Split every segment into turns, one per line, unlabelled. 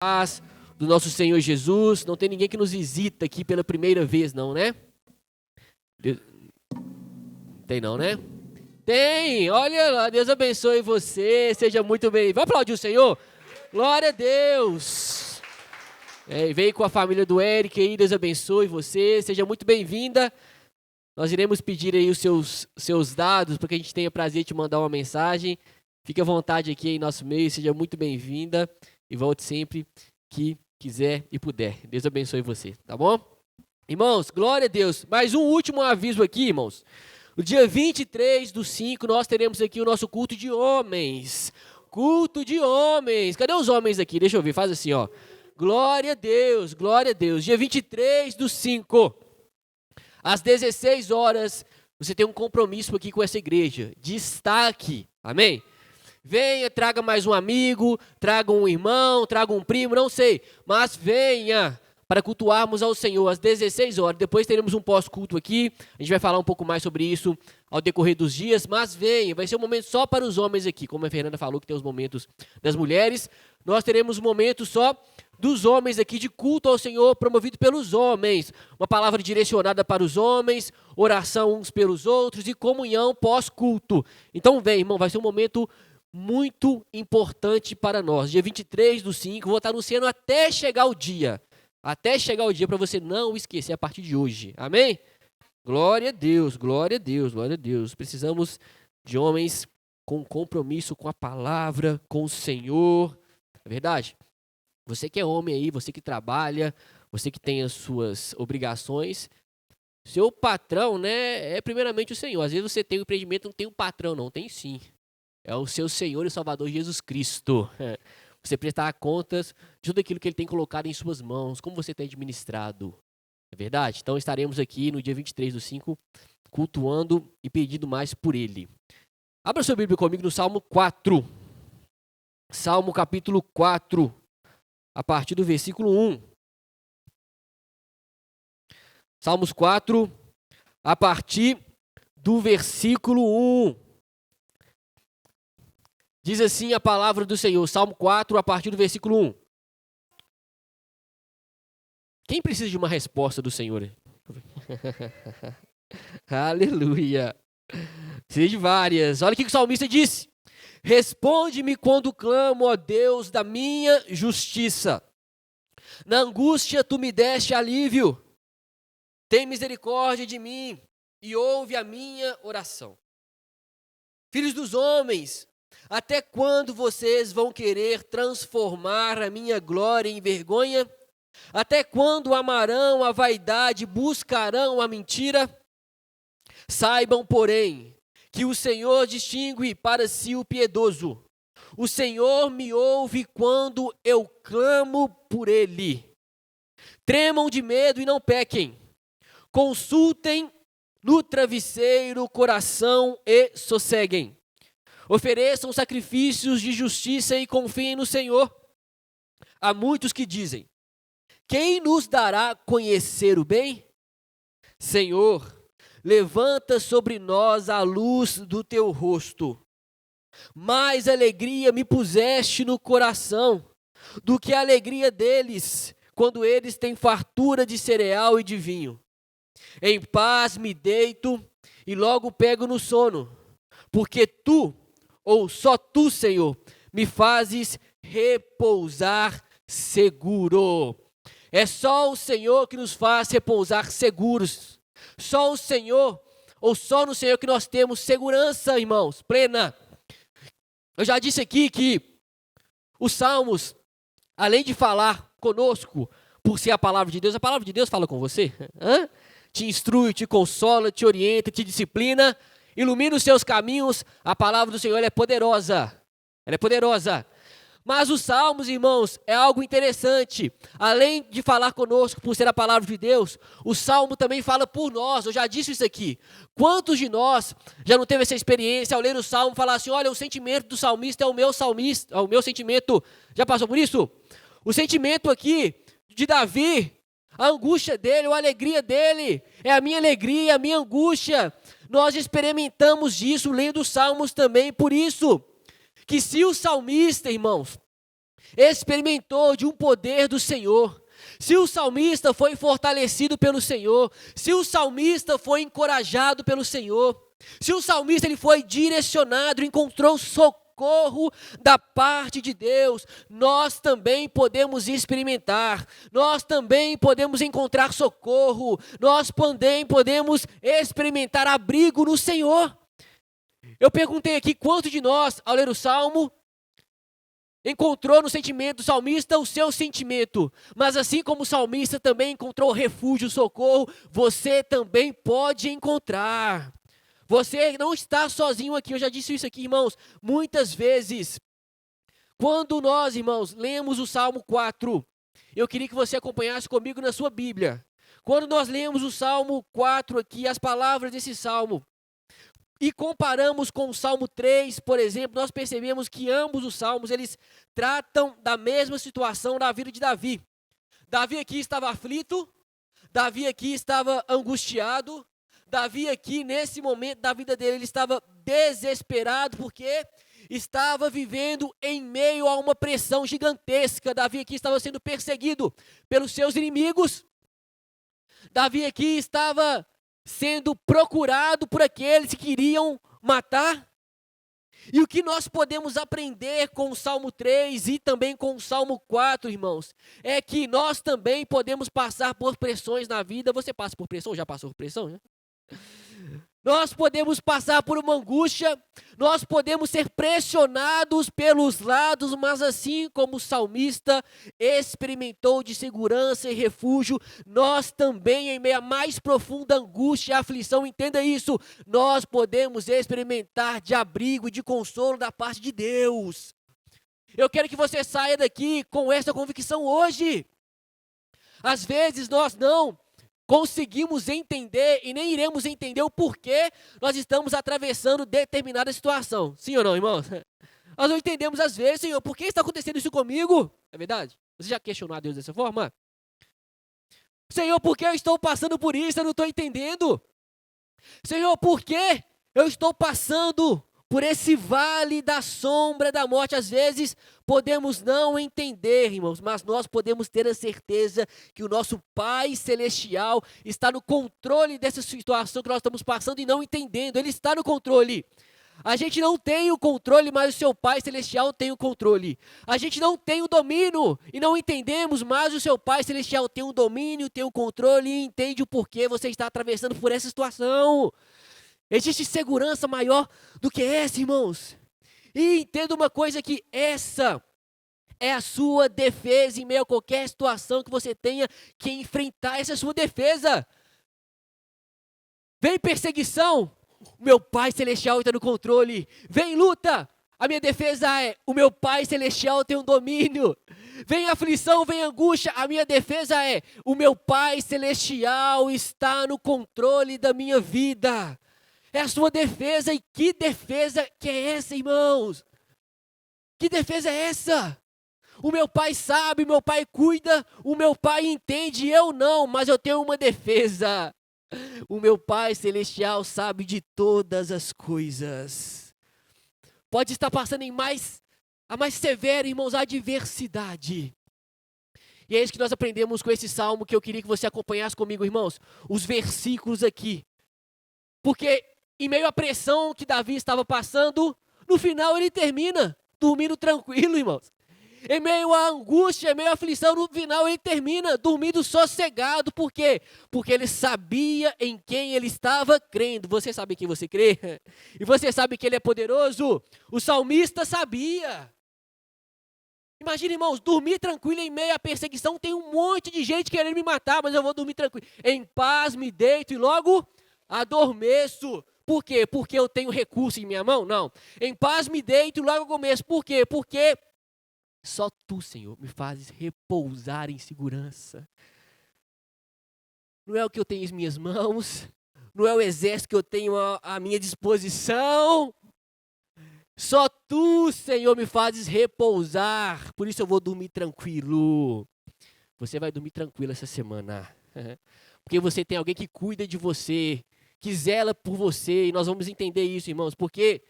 paz do nosso Senhor Jesus. Não tem ninguém que nos visita aqui pela primeira vez, não, né? Tem não, né? Tem! Olha lá, Deus abençoe você, seja muito bem. Vamos aplaudir o Senhor? Glória a Deus! Veio com a família do Eric aí, Deus abençoe você, seja muito bem-vinda. Nós iremos pedir aí os seus dados para que a gente tenha prazer de te mandar uma mensagem. Fique à vontade aqui em nosso meio, seja muito bem-vinda e volte sempre que quiser e puder. Deus abençoe você, tá bom? Irmãos, glória a Deus. Mais um último aviso aqui, irmãos. No dia 23/5, nós teremos aqui o nosso culto de homens. Culto de homens. Cadê os homens aqui? Deixa eu ver, faz assim, ó. Glória a Deus, glória a Deus. Dia 23/5, às 16 horas, você tem um compromisso aqui com essa igreja. Destaque, amém? Venha, traga mais um amigo, traga um irmão, traga um primo, não sei. Mas venha para cultuarmos ao Senhor às 16 horas. Depois teremos um pós-culto aqui. A gente vai falar um pouco mais sobre isso ao decorrer dos dias. Mas venha, vai ser um momento só para os homens aqui. Como a Fernanda falou que tem os momentos das mulheres, nós teremos um momento só dos homens aqui de culto ao Senhor, promovido pelos homens. Uma palavra direcionada para os homens, oração uns pelos outros e comunhão pós-culto. Então vem, irmão, vai ser um momento muito importante para nós. Dia 23/5, vou estar anunciando até chegar o dia. Até chegar o dia para você não esquecer a partir de hoje. Amém? Glória a Deus, glória a Deus, glória a Deus. Precisamos de homens com compromisso com a palavra, com o Senhor. É verdade? Você que é homem aí, você que trabalha, você que tem as suas obrigações, seu patrão, né, é primeiramente o Senhor. Às vezes você tem um empreendimento, não tem um patrão não, tem sim. É o seu Senhor e Salvador Jesus Cristo. Você prestar contas de tudo aquilo que Ele tem colocado em suas mãos, como você tem administrado. É verdade? Então estaremos aqui no dia 23/5, cultuando e pedindo mais por Ele. Abra sua Bíblia comigo no Salmo 4. Salmo capítulo 4, a partir do versículo 1. Salmos 4, a partir do versículo 1. Diz assim a palavra do Senhor, Salmo 4, a partir do versículo 1. Quem precisa de uma resposta do Senhor? Aleluia. Precisa de várias. Olha o que o salmista disse. Responde-me quando clamo, ó Deus, da minha justiça. Na angústia tu me deste alívio. Tem misericórdia de mim e ouve a minha oração. Filhos dos homens, até quando vocês vão querer transformar a minha glória em vergonha? Até quando amarão a vaidade e buscarão a mentira? Saibam, porém, que o Senhor distingue para si o piedoso. O Senhor me ouve quando eu clamo por Ele. Tremam de medo e não pequem. Consultem no travesseiro o coração e sosseguem. Ofereçam sacrifícios de justiça e confiem no Senhor. Há muitos que dizem, quem nos dará conhecer o bem? Senhor, levanta sobre nós a luz do teu rosto. Mais alegria me puseste no coração do que a alegria deles, quando eles têm fartura de cereal e de vinho. Em paz me deito e logo pego no sono, porque tu, ou só tu, Senhor, me fazes repousar seguro. É só o Senhor que nos faz repousar seguros. Só o Senhor, ou só no Senhor que nós temos segurança, irmãos, plena. Eu já disse aqui que os salmos, além de falar conosco, por ser a palavra de Deus fala com você. Te instrui, te consola, te orienta, te disciplina, ilumina os seus caminhos. A palavra do Senhor ela é poderosa. Ela é poderosa. Mas os salmos, irmãos, é algo interessante. Além de falar conosco por ser a palavra de Deus, o salmo também fala por nós. Eu já disse isso aqui. Quantos de nós já não teve essa experiência ao ler o salmo, falar assim, olha, o sentimento do salmista é o meu salmista, é o meu sentimento. Já passou por isso? O sentimento aqui de Davi, a angústia dele, a alegria dele, é a minha alegria, a minha angústia. Nós experimentamos disso lendo os salmos também, por isso que se o salmista, irmãos, experimentou de um poder do Senhor. Se o salmista foi fortalecido pelo Senhor, se o salmista foi encorajado pelo Senhor, se o salmista ele foi direcionado, encontrou socorro da parte de Deus, nós também podemos experimentar, nós também podemos encontrar socorro, nós também podemos experimentar abrigo no Senhor. Eu perguntei aqui, quantos de nós, ao ler o Salmo, encontrou no sentimento do salmista o seu sentimento, mas assim como o salmista também encontrou refúgio, socorro, você também pode encontrar. Você não está sozinho aqui, eu já disse isso aqui, irmãos, muitas vezes, quando nós, irmãos, lemos o Salmo 4, eu queria que você acompanhasse comigo na sua Bíblia. Quando nós lemos o Salmo 4 aqui, as palavras desse Salmo, e comparamos com o Salmo 3, por exemplo, nós percebemos que ambos os salmos, eles tratam da mesma situação da vida de Davi. Davi aqui estava aflito, Davi aqui estava angustiado, Davi aqui, nesse momento da vida dele, ele estava desesperado, porque estava vivendo em meio a uma pressão gigantesca. Davi aqui estava sendo perseguido pelos seus inimigos. Davi aqui estava sendo procurado por aqueles que queriam matar. E o que nós podemos aprender com o Salmo 3 e também com o Salmo 4, irmãos, é que nós também podemos passar por pressões na vida. Você passa por pressão? Já passou por pressão, né? Nós podemos passar por uma angústia, nós podemos ser pressionados pelos lados, mas assim como o salmista experimentou de segurança e refúgio, nós também, em meio à mais profunda angústia e aflição, entenda isso, nós podemos experimentar de abrigo e de consolo da parte de Deus. Eu quero que você saia daqui com essa convicção hoje. Às vezes nós não conseguimos entender e nem iremos entender o porquê nós estamos atravessando determinada situação. Sim ou não, irmãos? Nós não entendemos às vezes, Senhor, por que está acontecendo isso comigo? É verdade? Você já questionou a Deus dessa forma? Senhor, por que eu estou passando por isso? Eu não estou entendendo. Senhor, por que eu estou passando por esse vale da sombra da morte? Às vezes podemos não entender, irmãos, mas nós podemos ter a certeza que o nosso Pai Celestial está no controle dessa situação que nós estamos passando e não entendendo. Ele está no controle. A gente não tem o controle, mas o seu Pai Celestial tem o controle. A gente não tem o domínio e não entendemos, mas o seu Pai Celestial tem o domínio, tem o controle e entende o porquê você está atravessando por essa situação. Existe segurança maior do que essa, irmãos. E entenda uma coisa, que essa é a sua defesa em meio a qualquer situação que você tenha que enfrentar. Essa é a sua defesa. Vem perseguição, o meu Pai Celestial está no controle. Vem luta, a minha defesa é: o meu Pai Celestial tem um domínio. Vem aflição, vem angústia, a minha defesa é: o meu Pai Celestial está no controle da minha vida. É a sua defesa. E que defesa que é essa, irmãos? Que defesa é essa? O meu Pai sabe, o meu Pai cuida, o meu Pai entende, eu não, mas eu tenho uma defesa. O meu Pai Celestial sabe de todas as coisas. Pode estar passando a mais severa, irmãos, adversidade. E é isso que nós aprendemos com esse salmo, que eu queria que você acompanhasse comigo, irmãos. Os versículos aqui. Porque em meio à pressão que Davi estava passando, no final ele termina dormindo tranquilo, irmãos. Em meio à angústia, em meio à aflição, no final ele termina dormindo sossegado. Por quê? Porque ele sabia em quem ele estava crendo. Você sabe em quem você crê? E você sabe que ele é poderoso? O salmista sabia. Imagina, irmãos, dormir tranquilo em meio à perseguição. Tem um monte de gente querendo me matar, mas eu vou dormir tranquilo. Em paz me deito e logo adormeço. Por quê? Porque eu tenho recurso em minha mão? Não. Em paz me deito e logo adormeço. Por quê? Porque só tu, Senhor, me fazes repousar em segurança. Não é o que eu tenho em minhas mãos, não é o exército que eu tenho à minha disposição. Só tu, Senhor, me fazes repousar. Por isso eu vou dormir tranquilo. Você vai dormir tranquilo essa semana. Porque você tem alguém que cuida de você, que zela por você. E nós vamos entender isso, irmãos. Porque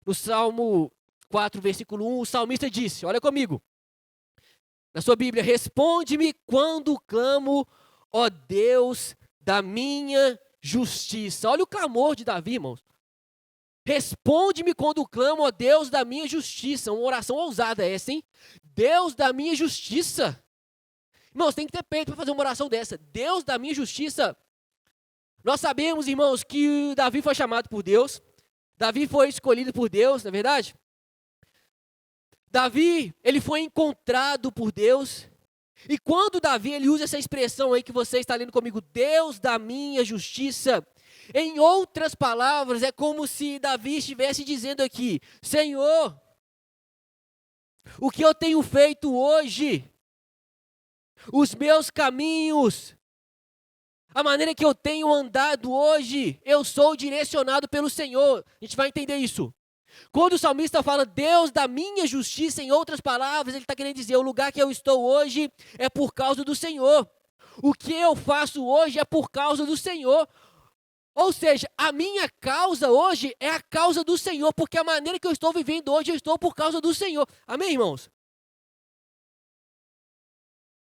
no Salmo 4, versículo 1, o salmista disse, olha comigo: Na sua Bíblia, responde-me quando clamo, ó Deus da minha justiça. Olha o clamor de Davi, irmãos. Responde-me quando clamo, ó Deus da minha justiça. Uma oração ousada essa, hein? Deus da minha justiça. Irmãos, tem que ter peito para fazer uma oração dessa. Deus da minha justiça. Nós sabemos, irmãos, que Davi foi chamado por Deus. Davi foi escolhido por Deus, não é verdade? Davi, ele foi encontrado por Deus. E quando Davi, ele usa essa expressão aí que você está lendo comigo, Deus da minha justiça, em outras palavras, é como se Davi estivesse dizendo aqui, Senhor, o que eu tenho feito hoje, os meus caminhos, a maneira que eu tenho andado hoje, eu sou direcionado pelo Senhor. A gente vai entender isso. Quando o salmista fala Deus da minha justiça, em outras palavras, ele está querendo dizer, o lugar que eu estou hoje é por causa do Senhor. O que eu faço hoje é por causa do Senhor. Ou seja, a minha causa hoje é a causa do Senhor, porque a maneira que eu estou vivendo hoje, eu estou por causa do Senhor. Amém, irmãos?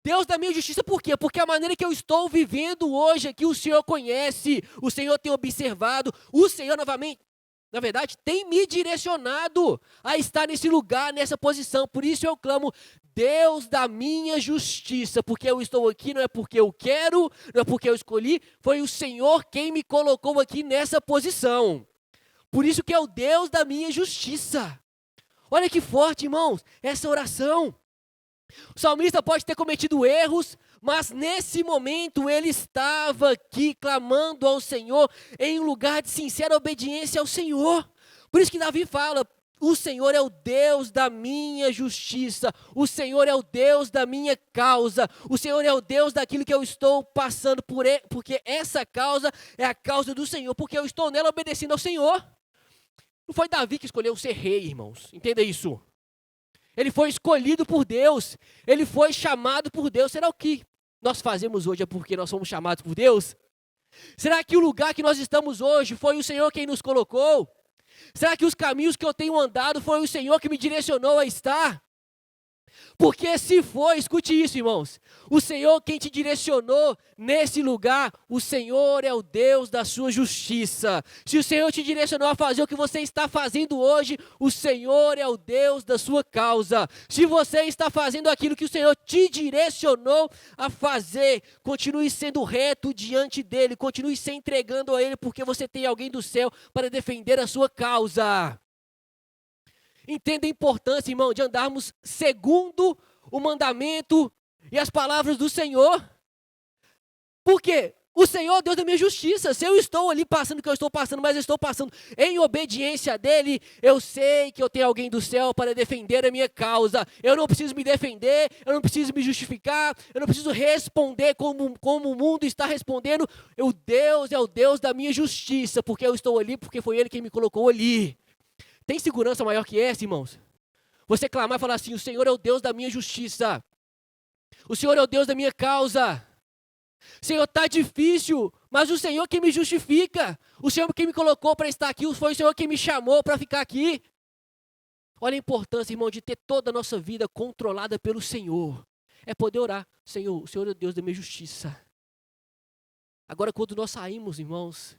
Deus da minha justiça, por quê? Porque a maneira que eu estou vivendo hoje é que o Senhor conhece, o Senhor tem observado, o Senhor novamente, na verdade, tem me direcionado a estar nesse lugar, nessa posição. Por isso eu clamo, Deus da minha justiça, porque eu estou aqui, não é porque eu quero, não é porque eu escolhi, foi o Senhor quem me colocou aqui nessa posição. Por isso que é o Deus da minha justiça. Olha que forte, irmãos, essa oração. O salmista pode ter cometido erros, mas nesse momento ele estava aqui clamando ao Senhor em um lugar de sincera obediência ao Senhor. Por isso que Davi fala, o Senhor é o Deus da minha justiça, o Senhor é o Deus da minha causa, o Senhor é o Deus daquilo que eu estou passando por ele, porque essa causa é a causa do Senhor, porque eu estou nela obedecendo ao Senhor. Não foi Davi que escolheu ser rei, irmãos, entenda isso. Ele foi escolhido por Deus, ele foi chamado por Deus. Será o que nós fazemos hoje é porque nós somos chamados por Deus? Será que o lugar que nós estamos hoje foi o Senhor quem nos colocou? Será que os caminhos que eu tenho andado foi o Senhor que me direcionou a estar? Porque se for, escute isso, irmãos, o Senhor quem te direcionou nesse lugar, o Senhor é o Deus da sua justiça. Se o Senhor te direcionou a fazer o que você está fazendo hoje, o Senhor é o Deus da sua causa. Se você está fazendo aquilo que o Senhor te direcionou a fazer, continue sendo reto diante dEle, continue se entregando a Ele, porque você tem alguém do céu para defender a sua causa. Entenda a importância, irmão, de andarmos segundo o mandamento e as palavras do Senhor. Por quê? O Senhor é Deus da minha justiça. Se eu estou ali passando o que eu estou passando, mas eu estou passando em obediência dEle, eu sei que eu tenho alguém do céu para defender a minha causa. Eu não preciso me defender, eu não preciso me justificar, eu não preciso responder como o mundo está respondendo. O Deus é o Deus da minha justiça, porque eu estou ali, porque foi Ele quem me colocou ali. Tem segurança maior que essa, irmãos? Você clamar e falar assim, o Senhor é o Deus da minha justiça. O Senhor é o Deus da minha causa. Senhor, está difícil, mas o Senhor quem me justifica. O Senhor quem me colocou para estar aqui, foi o Senhor quem me chamou para ficar aqui. Olha a importância, irmão, de ter toda a nossa vida controlada pelo Senhor. É poder orar, Senhor, o Senhor é o Deus da minha justiça. Agora, quando nós saímos, irmãos,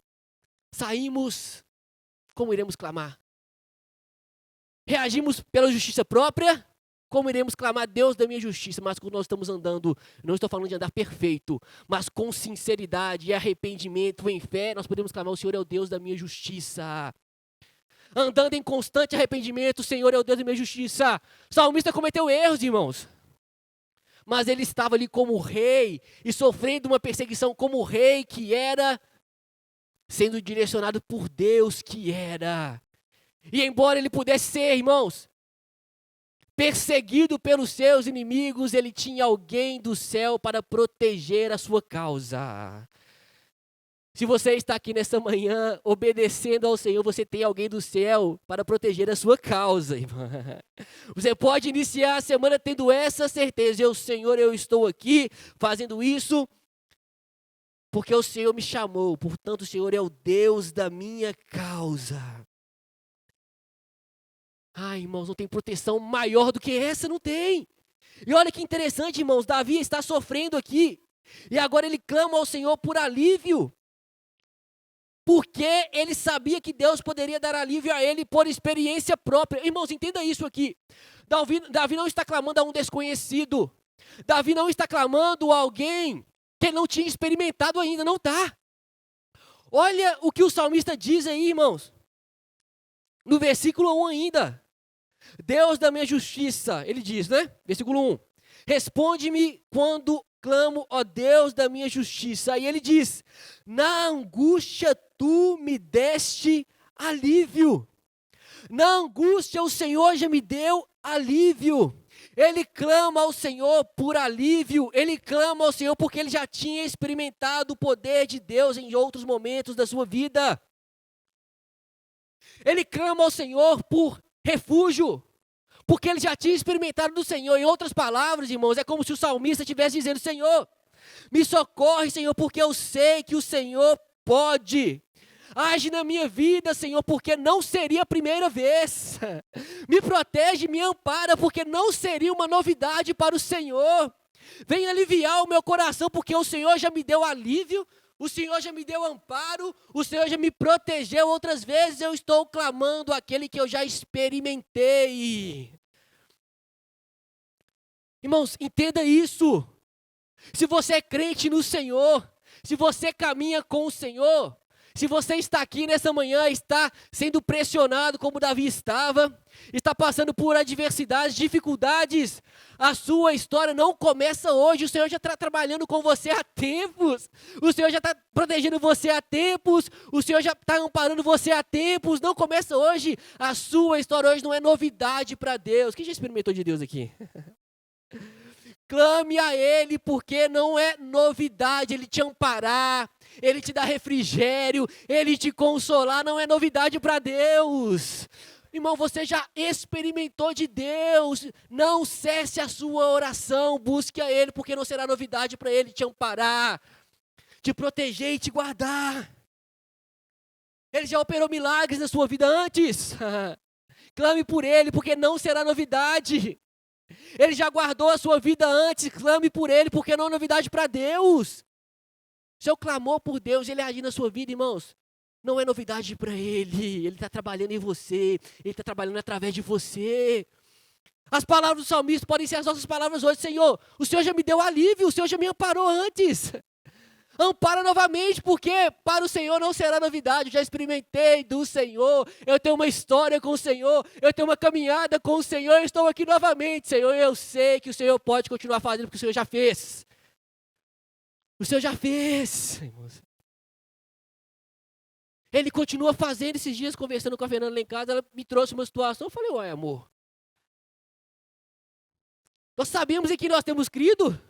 como iremos clamar? Reagimos pela justiça própria, como iremos clamar Deus da minha justiça? Mas quando nós estamos andando, não estou falando de andar perfeito, mas com sinceridade e arrependimento em fé, nós podemos clamar, o Senhor é o Deus da minha justiça. Andando em constante arrependimento, o Senhor é o Deus da minha justiça. O salmista cometeu erros, irmãos. Mas ele estava ali como rei e sofrendo uma perseguição como rei que era, sendo direcionado por Deus que era. E embora ele pudesse ser, irmãos, perseguido pelos seus inimigos, ele tinha alguém do céu para proteger a sua causa. Se você está aqui nessa manhã obedecendo ao Senhor, você tem alguém do céu para proteger a sua causa, irmão. Você pode iniciar a semana tendo essa certeza, Senhor, eu estou aqui fazendo isso porque o Senhor me chamou, portanto o Senhor é o Deus da minha causa. Ai, irmãos, não tem proteção maior do que essa, não tem. E olha que interessante, irmãos, Davi está sofrendo aqui, e agora ele clama ao Senhor por alívio, porque ele sabia que Deus poderia dar alívio a ele por experiência própria. Irmãos, entenda isso aqui. Davi não está clamando a um desconhecido. Davi não está clamando a alguém que ele não tinha experimentado ainda, não está. Olha o que o salmista diz aí, irmãos. No versículo 1 ainda. Deus da minha justiça, ele diz, né? Versículo 1. Responde-me quando clamo, ó Deus da minha justiça. Aí ele diz, na angústia tu me deste alívio. Na angústia o Senhor já me deu alívio. Ele clama ao Senhor por alívio. Ele clama ao Senhor porque ele já tinha experimentado o poder de Deus em outros momentos da sua vida. Ele clama ao Senhor por refúgio, porque ele já tinha experimentado do Senhor. Em outras palavras, irmãos, é como se o salmista estivesse dizendo, Senhor, me socorre, Senhor, porque eu sei que o Senhor pode. Age na minha vida, Senhor, porque não seria a primeira vez. Me protege, me ampara, porque não seria uma novidade para o Senhor. Vem aliviar o meu coração, porque o Senhor já me deu alívio, o Senhor já me deu amparo, o Senhor já me protegeu. Outras vezes eu estou clamando aquele que eu já experimentei. Irmãos, entenda isso. Se você é crente no Senhor, se você caminha com o Senhor, se você está aqui nessa manhã, está sendo pressionado como Davi estava, está passando por adversidades, dificuldades, a sua história não começa hoje. O Senhor já está trabalhando com você há tempos, o Senhor já está protegendo você há tempos, o Senhor já está amparando você há tempos, não começa hoje. A sua história hoje não é novidade para Deus. Quem já experimentou de Deus aqui? Clame a Ele, porque não é novidade Ele te amparar, Ele te dar refrigério, Ele te consolar, não é novidade para Deus. Irmão, você já experimentou de Deus, não cesse a sua oração, busque a Ele, porque não será novidade para Ele te amparar, te proteger e te guardar. Ele já operou milagres na sua vida antes. Clame por Ele, porque não será novidade. Ele já guardou a sua vida antes, clame por Ele, porque não é novidade para Deus. Seu clamor por Deus, Ele agir na sua vida, irmãos, não é novidade para Ele. Ele está trabalhando em você, Ele está trabalhando através de você. As palavras do salmista podem ser as nossas palavras hoje. Senhor, o Senhor já me deu alívio, o Senhor já me amparou antes. Ampara novamente, porque para o Senhor não será novidade. Eu já experimentei do Senhor, eu tenho uma história com o Senhor, eu tenho uma caminhada com o Senhor, eu estou aqui novamente. Senhor, eu sei que o Senhor pode continuar fazendo, porque o Senhor já fez. O Senhor já fez, irmãos. Ele continua fazendo. Esses dias, conversando com a Fernanda lá em casa, ela me trouxe uma situação, eu falei, ué, amor, nós sabemos em que nós temos crido.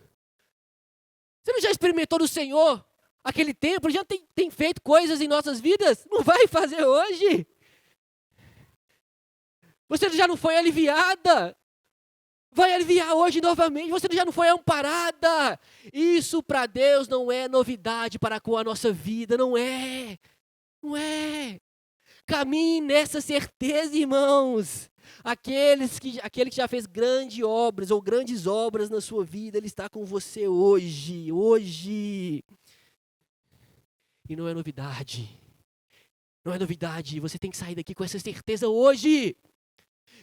Você não já experimentou do Senhor aquele tempo? Já tem feito coisas em nossas vidas? Não vai fazer hoje? Você já não foi aliviada? Vai aliviar hoje novamente. Você já não foi amparada? Isso para Deus não é novidade para com a nossa vida. Não é. Não é. Caminhe nessa certeza, irmãos. Aquele que já fez grandes obras ou grandes obras na sua vida, Ele está com você hoje. E não é novidade. Não é novidade. Você tem que sair daqui com essa certeza hoje.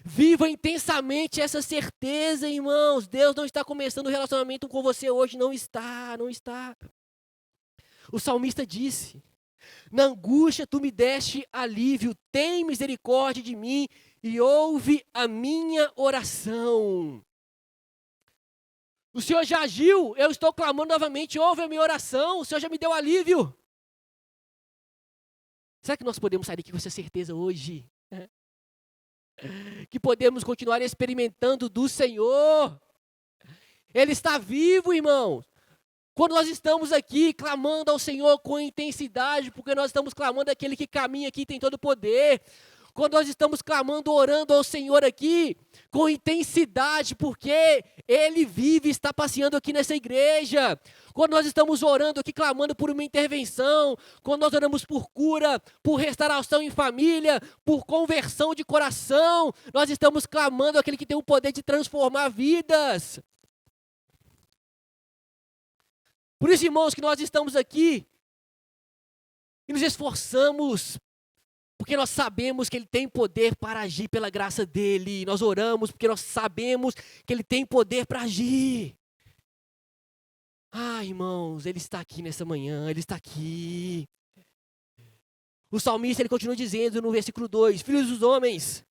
Viva intensamente essa certeza, irmãos. Deus não está começando um relacionamento com você hoje. Não está. O salmista disse, na angústia tu me deste alívio, tem misericórdia de mim e ouve a minha oração. O Senhor já agiu, eu estou clamando novamente, ouve a minha oração, o Senhor já me deu alívio. Será que nós podemos sair daqui com essa certeza hoje? Que podemos continuar experimentando do Senhor. Ele está vivo, irmãos. Quando nós estamos aqui clamando ao Senhor com intensidade, porque nós estamos clamando àquele que caminha aqui e tem todo o poder. Quando nós estamos clamando, orando ao Senhor aqui, com intensidade, porque Ele vive e está passeando aqui nessa igreja. Quando nós estamos orando aqui, clamando por uma intervenção, quando nós oramos por cura, por restauração em família, por conversão de coração, nós estamos clamando àquele que tem o poder de transformar vidas. Por isso, irmãos, que nós estamos aqui e nos esforçamos, porque nós sabemos que Ele tem poder para agir pela graça dEle. Nós oramos porque nós sabemos que Ele tem poder para agir. Ah, irmãos, Ele está aqui nessa manhã, Ele está aqui. O salmista, ele continua dizendo no versículo 2, filhos dos homens,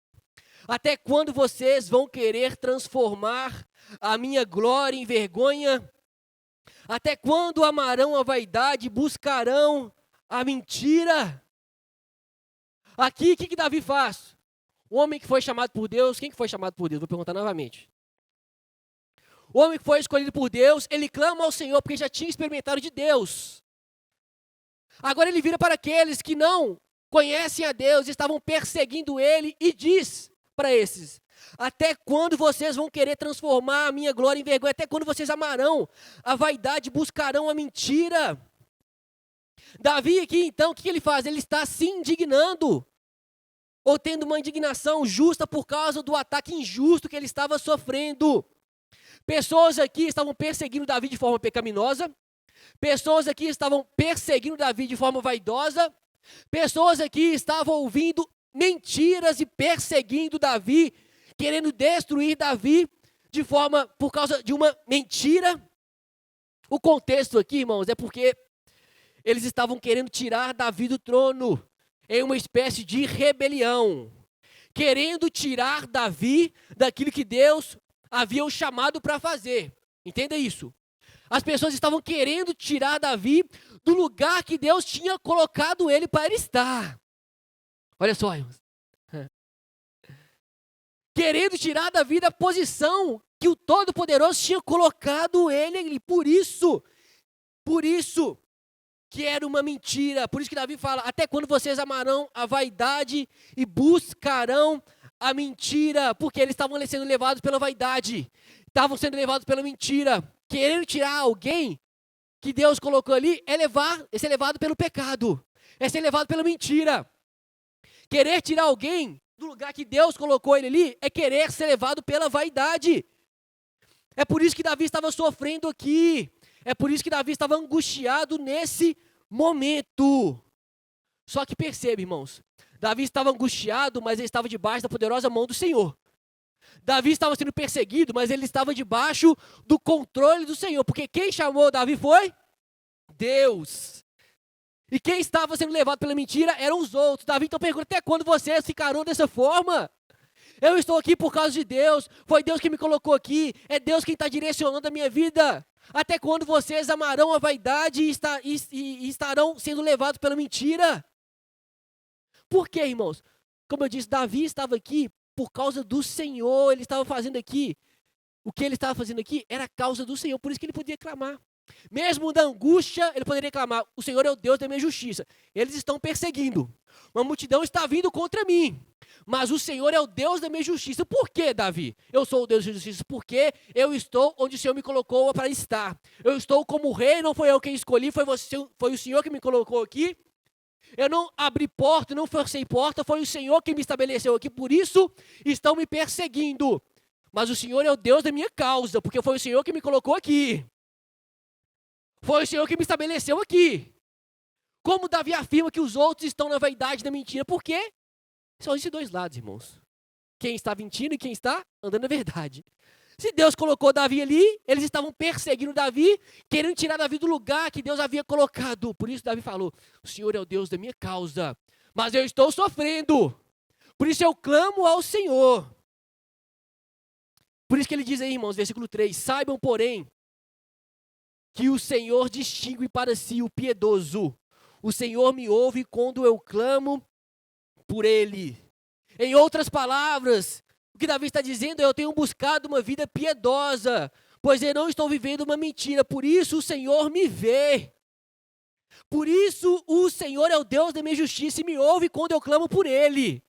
até quando vocês vão querer transformar a minha glória em vergonha? Até quando amarão a vaidade e buscarão a mentira? Aqui, o que Davi faz? O homem que foi chamado por Deus, quem que foi chamado por Deus? Vou perguntar novamente. O homem que foi escolhido por Deus, ele clama ao Senhor, porque já tinha experimentado de Deus. Agora ele vira para aqueles que não conhecem a Deus, estavam perseguindo ele, e diz para esses, até quando vocês vão querer transformar a minha glória em vergonha? Até quando vocês amarão a vaidade e buscarão a mentira? Davi aqui, então, o que ele faz? Ele está se indignando, ou tendo uma indignação justa por causa do ataque injusto que ele estava sofrendo. Pessoas aqui estavam perseguindo Davi de forma pecaminosa, pessoas aqui estavam perseguindo Davi de forma vaidosa, pessoas aqui estavam ouvindo mentiras e perseguindo Davi, querendo destruir Davi por causa de uma mentira. O contexto aqui, irmãos, é porque eles estavam querendo tirar Davi do trono, em uma espécie de rebelião, querendo tirar Davi daquilo que Deus havia o chamado para fazer. Entenda isso. As pessoas estavam querendo tirar Davi do lugar que Deus tinha colocado ele para estar. Olha só, irmãos. Querendo tirar Davi da posição que o Todo-Poderoso tinha colocado ele. Por isso que era uma mentira. Por isso que Davi fala, até quando vocês amarão a vaidade e buscarão a mentira? Porque eles estavam sendo levados pela vaidade, estavam sendo levados pela mentira. Querendo tirar alguém que Deus colocou ali é ser levado pelo pecado, é ser levado pela mentira. Querer tirar alguém do lugar que Deus colocou ele ali é querer ser levado pela vaidade. É por isso que Davi estava sofrendo aqui. É por isso que Davi estava angustiado nesse momento. Só que percebe, irmãos, Davi estava angustiado, mas ele estava debaixo da poderosa mão do Senhor. Davi estava sendo perseguido, mas ele estava debaixo do controle do Senhor, porque quem chamou Davi foi Deus. E quem estava sendo levado pela mentira eram os outros. Davi então pergunta, até quando vocês ficarão dessa forma? Eu estou aqui por causa de Deus, foi Deus que me colocou aqui, é Deus quem está direcionando a minha vida. Até quando vocês amarão a vaidade e estarão sendo levados pela mentira? Por quê, irmãos? Como eu disse, Davi estava aqui por causa do Senhor. Ele estava fazendo aqui, o que ele estava fazendo aqui era a causa do Senhor, por isso que ele podia clamar. Mesmo da angústia, ele poderia clamar, o Senhor é o Deus da minha justiça. Eles estão perseguindo, uma multidão está vindo contra mim, mas o Senhor é o Deus da minha justiça. Por que, Davi? Eu sou o Deus da justiça, porque eu estou onde o Senhor me colocou para estar. Eu estou como rei, não foi eu quem escolhi, foi o Senhor que me colocou aqui. Eu não abri porta, não forcei porta, foi o Senhor que me estabeleceu aqui, por isso estão me perseguindo. Mas o Senhor é o Deus da minha causa, porque foi o Senhor que me colocou aqui. Foi o Senhor que me estabeleceu aqui. Como Davi afirma que os outros estão na vaidade da mentira? Por quê? São esses dois lados, irmãos. Quem está mentindo e quem está andando na verdade. Se Deus colocou Davi ali, eles estavam perseguindo Davi, querendo tirar Davi do lugar que Deus havia colocado. Por isso Davi falou, o Senhor é o Deus da minha causa, mas eu estou sofrendo. Por isso eu clamo ao Senhor. Por isso que ele diz aí, irmãos, versículo 3, saibam, porém, que o Senhor distingue para si o piedoso. O Senhor me ouve quando eu clamo por ele. Em outras palavras, o que Davi está dizendo é, eu tenho buscado uma vida piedosa, pois eu não estou vivendo uma mentira, por isso o Senhor me vê. Por isso o Senhor é o Deus da minha justiça e me ouve quando eu clamo por ele.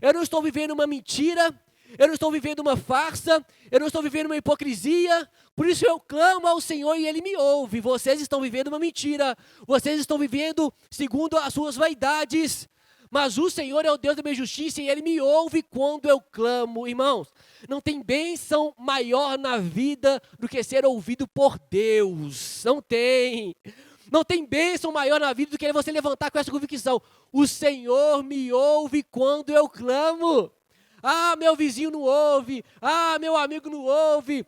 Eu não estou vivendo uma mentira, eu não estou vivendo uma farsa, eu não estou vivendo uma hipocrisia, por isso eu clamo ao Senhor e ele me ouve. Vocês estão vivendo uma mentira, vocês estão vivendo segundo as suas vaidades, Mas o Senhor é o Deus da minha justiça e Ele me ouve quando eu clamo. Irmãos, não tem bênção maior na vida do que ser ouvido por Deus. Não tem. Não tem bênção maior na vida do que você levantar com essa convicção. O Senhor me ouve quando eu clamo. Ah, meu vizinho não ouve. Ah, meu amigo não ouve.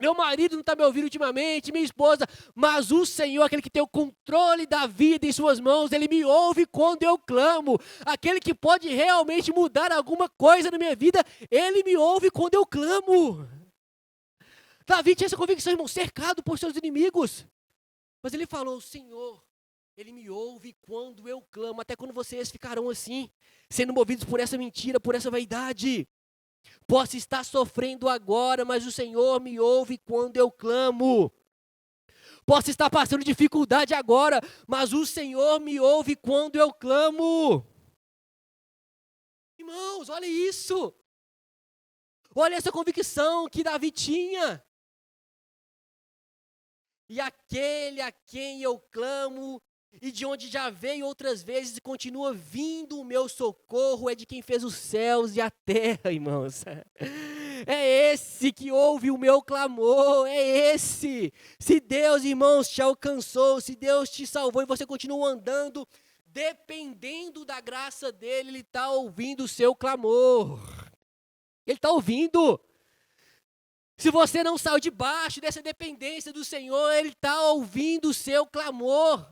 Meu marido não está me ouvindo ultimamente, minha esposa, mas o Senhor, aquele que tem o controle da vida em suas mãos, Ele me ouve quando eu clamo. Aquele que pode realmente mudar alguma coisa na minha vida, Ele me ouve quando eu clamo. Davi tinha essa convicção, irmão, cercado por seus inimigos. Mas ele falou, Senhor, Ele me ouve quando eu clamo. Até quando vocês ficarão assim, sendo movidos por essa mentira, por essa vaidade. Posso estar sofrendo agora, mas o Senhor me ouve quando eu clamo. Posso estar passando dificuldade agora, mas o Senhor me ouve quando eu clamo. Irmãos, olha isso. Olha essa convicção que Davi tinha. E aquele a quem eu clamo, e de onde já veio outras vezes e continua vindo o meu socorro, é de quem fez os céus e a terra, irmãos. É esse que ouve o meu clamor, é esse. Se Deus, irmãos, te alcançou, se Deus te salvou e você continua andando, dependendo da graça dEle, Ele está ouvindo o seu clamor. Ele está ouvindo. Se você não saiu debaixo dessa dependência do Senhor, Ele está ouvindo o seu clamor.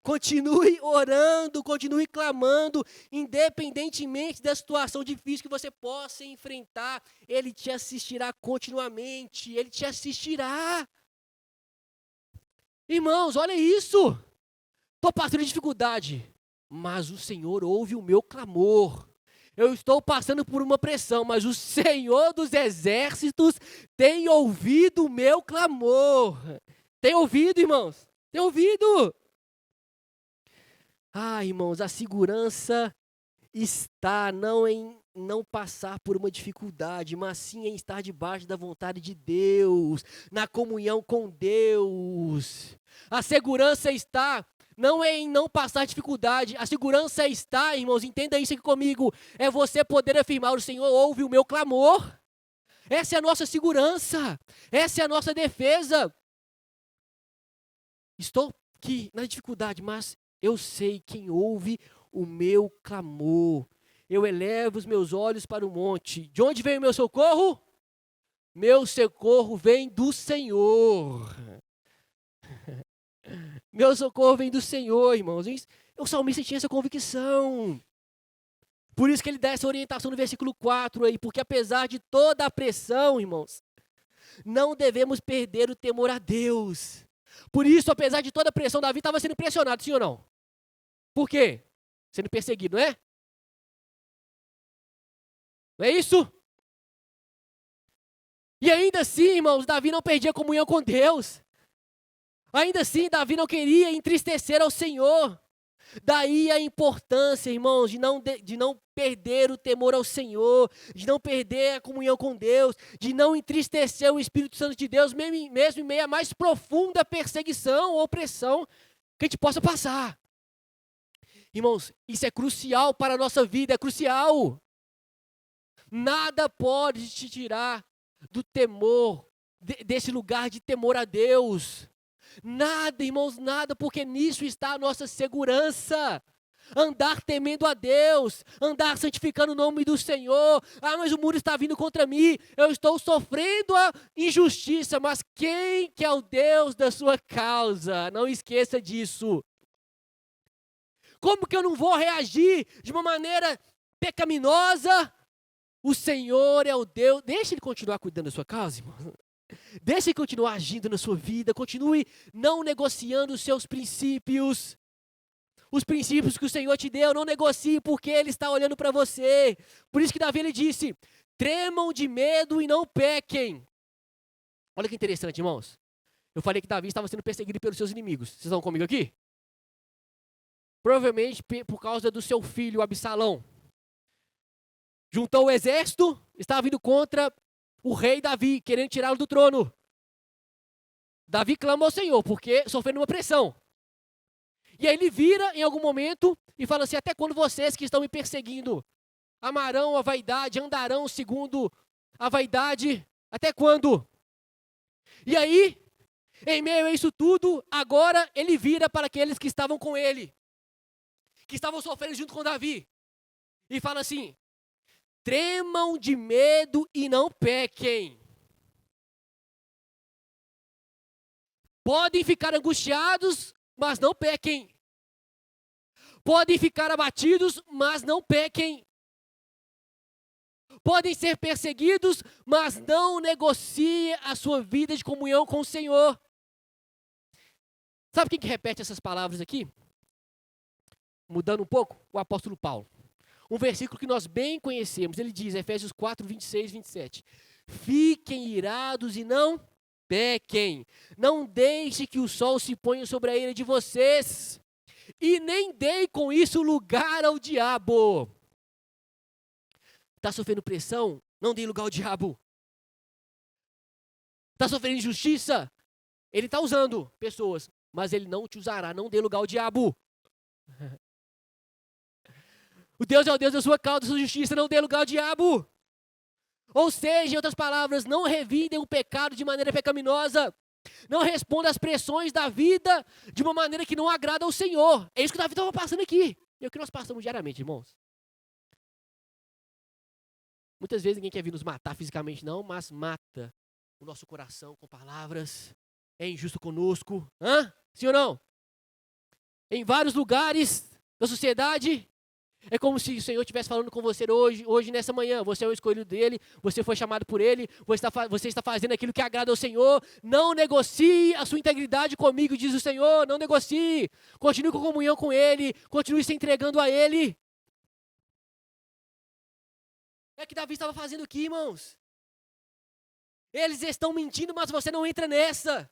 Continue orando, continue clamando, independentemente da situação difícil que você possa enfrentar, Ele te assistirá continuamente, Ele te assistirá. Irmãos, olha isso. Estou passando dificuldade, mas o Senhor ouve o meu clamor. Eu estou passando por uma pressão, mas o Senhor dos exércitos tem ouvido o meu clamor. Tem ouvido, irmãos? Tem ouvido? Ah, irmãos, a segurança está não em não passar por uma dificuldade, mas sim em estar debaixo da vontade de Deus, na comunhão com Deus. A segurança está não é em não passar dificuldade, a segurança está, irmãos, entenda isso aqui comigo, é você poder afirmar, o Senhor ouve o meu clamor. Essa é a nossa segurança, essa é a nossa defesa. Estou aqui na dificuldade, mas eu sei quem ouve o meu clamor. Eu elevo os meus olhos para o monte. De onde vem o meu socorro? Meu socorro vem do Senhor. Meu socorro vem do Senhor, irmãos. O salmista tinha essa convicção. Por isso que ele dá essa orientação no versículo 4 aí. Porque apesar de toda a pressão, irmãos, não devemos perder o temor a Deus. Por isso, apesar de toda a pressão, Davi estava sendo pressionado, sim ou não? Por quê? Sendo perseguido, não é? Não é isso? E ainda assim, irmãos, Davi não perdia a comunhão com Deus. Ainda assim, Davi não queria entristecer ao Senhor. Daí a importância, irmãos, de não perder o temor ao Senhor, de não perder a comunhão com Deus, de não entristecer o Espírito Santo de Deus, mesmo em meio à mais profunda perseguição ou opressão que a gente possa passar. Irmãos, isso é crucial para a nossa vida, é crucial. Nada pode te tirar do temor, desse lugar de temor a Deus. Nada, irmãos, nada, porque nisso está a nossa segurança. Andar temendo a Deus, andar santificando o nome do Senhor. Ah, mas o mundo está vindo contra mim, eu estou sofrendo a injustiça, mas quem que é o Deus da sua causa? Não esqueça disso. Como que eu não vou reagir de uma maneira pecaminosa? O Senhor é o Deus. Deixa Ele continuar cuidando da sua causa, irmão. Deixa Ele continuar agindo na sua vida. Continue não negociando os seus princípios. Os princípios que o Senhor te deu, não negocie porque Ele está olhando para você. Por isso que Davi ele disse, tremam de medo e não pequem. Olha que interessante, irmãos. Eu falei que Davi estava sendo perseguido pelos seus inimigos. Vocês estão comigo aqui? Provavelmente por causa do seu filho Absalão. Juntou o exército, estava vindo contra o rei Davi, querendo tirá-lo do trono. Davi clama ao Senhor, porque sofrendo uma pressão. E aí ele vira, em algum momento, e fala assim: até quando vocês que estão me perseguindo amarão a vaidade, andarão segundo a vaidade? Até quando? E aí, em meio a isso tudo, agora ele vira para aqueles que estavam com ele, que estavam sofrendo junto com Davi, e fala assim: tremam de medo e não pequem. Podem ficar angustiados, mas não pequem. Podem ficar abatidos, mas não pequem. Podem ser perseguidos, mas não negociem a sua vida de comunhão com o Senhor. Sabe quem que repete essas palavras aqui? Mudando um pouco, o apóstolo Paulo. Um versículo que nós bem conhecemos. Ele diz, Efésios 4, 26 e 27. Fiquem irados e não pequem. Não deixe que o sol se ponha sobre a ira de vocês. E nem deem com isso lugar ao diabo. Está sofrendo pressão? Não dê lugar ao diabo. Está sofrendo injustiça? Ele está usando pessoas, mas ele não te usará. Não dê lugar ao diabo. O Deus é o Deus da sua causa, da sua justiça. Não dê lugar ao diabo. Ou seja, em outras palavras, não revidem o pecado de maneira pecaminosa. Não responda às pressões da vida de uma maneira que não agrada ao Senhor. É isso que Davi estava passando aqui. É o que nós passamos diariamente, irmãos. Muitas vezes ninguém quer vir nos matar fisicamente, não, mas mata o nosso coração com palavras. É injusto conosco. Sim ou não? Em vários lugares da sociedade, é como se o Senhor estivesse falando com você hoje nessa manhã. Você é o escolhido dele, você foi chamado por ele, você está fazendo aquilo que agrada ao Senhor. Não negocie a sua integridade comigo, diz o Senhor. Não negocie. Continue com comunhão com ele, continue se entregando a ele. É o que Davi estava fazendo aqui, irmãos. Eles estão mentindo, mas você não entra nessa.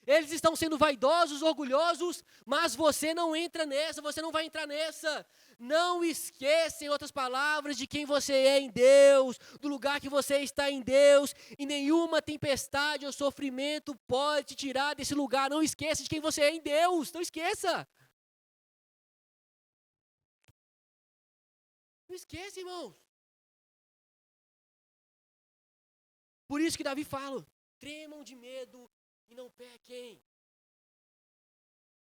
Eles estão sendo vaidosos, orgulhosos, mas você não entra nessa, você não vai entrar nessa. Não esqueça, em outras palavras, de quem você é em Deus, do lugar que você está em Deus, e nenhuma tempestade ou sofrimento pode te tirar desse lugar. Não esqueça de quem você é em Deus, não esqueça. Não esqueça, irmãos. Por isso que Davi fala, tremam de medo e não pequem.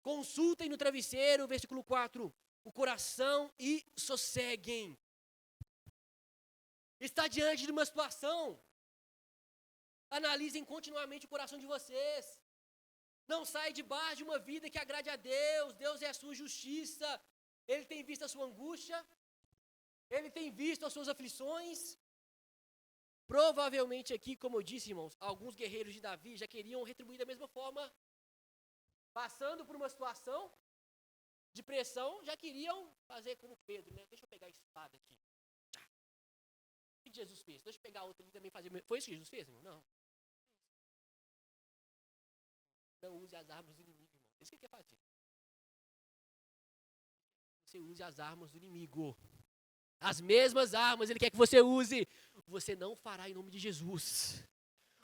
Consultem no travesseiro, versículo 4, o coração e sosseguem. Está diante de uma situação, analisem continuamente o coração de vocês. Não saia debaixo de uma vida que agrade a Deus. Deus é a sua justiça. Ele tem visto a sua angústia. Ele tem visto as suas aflições. Provavelmente aqui, como eu disse, irmãos, alguns guerreiros de Davi já queriam retribuir da mesma forma. Passando por uma situação de pressão, já queriam fazer como Pedro, né? Deixa eu pegar a espada aqui. O que Jesus fez? Deixa eu pegar outra e também fazer. Foi isso que Jesus fez, irmão? Não. Não use as armas do inimigo, irmão. É isso que ele quer fazer. Você use as armas do inimigo. As mesmas armas ele quer que você use. Você não fará em nome de Jesus.